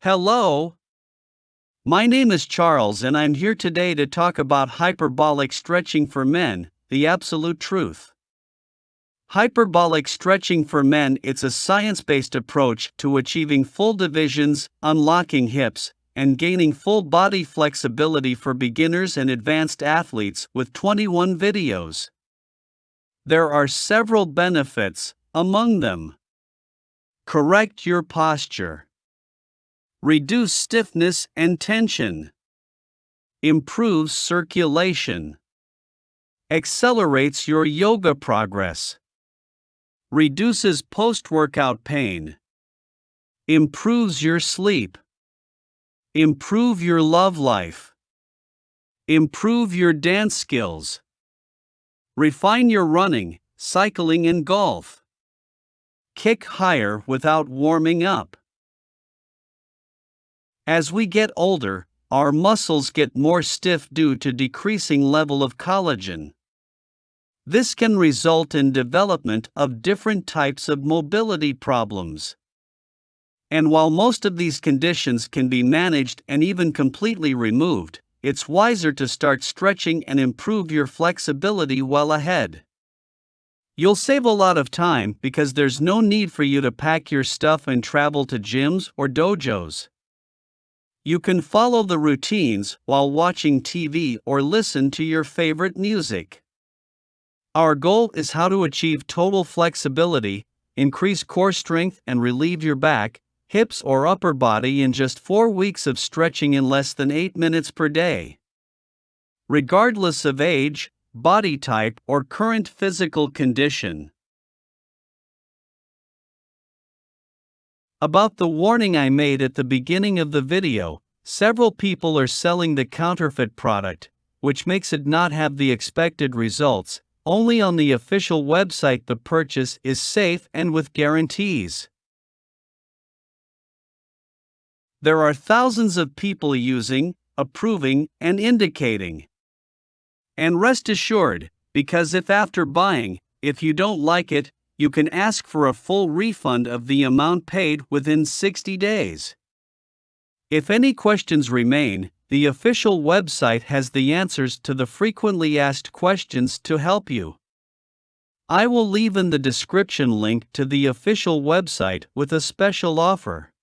Hello, my name is Charles and I'm here today to talk about hyperbolic stretching for men, the absolute truth. Hyperbolic stretching for men is a science-based approach to achieving full divisions, unlocking hips, and gaining full body flexibility for beginners and advanced athletes with 21 videos. There are several benefits, among them: correct your posture, reduce stiffness and tension, improves circulation, accelerates your yoga progress, reduces post-workout pain, improves your sleep, improve your love life, improve your dance skills, refine your running, cycling and golf, kick higher without warming up. As we get older, our muscles get more stiff due to decreasing level of collagen. This can result in development of different types of mobility problems. And while most of these conditions can be managed and even completely removed, it's wiser to start stretching and improve your flexibility well ahead. You'll save a lot of time because there's no need for you to pack your stuff and travel to gyms or dojos. You can follow the routines while watching TV or listen to your favorite music. Our goal is how to achieve total flexibility, increase core strength and relieve your back, hips or upper body in just 4 weeks of stretching in less than 8 minutes per day. Regardless of age, body type or current physical condition. About the warning I made at the beginning of the video, several people are selling the counterfeit product, which makes it not have the expected results. Only on the official website the purchase is safe and with guarantees. There are thousands of people using, approving, and indicating. And rest assured, because if after buying, if you don't like it, you can ask for a full refund of the amount paid within 60 days. If any questions remain, the official website has the answers to the frequently asked questions to help you. I will leave in the description link to the official website with a special offer.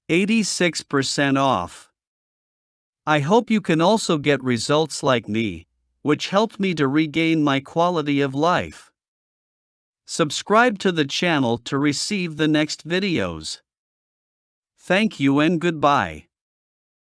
86% off. I hope you can also get results like me, which helped me to regain my quality of life. Subscribe to the channel to receive the next videos. Thank you and goodbye.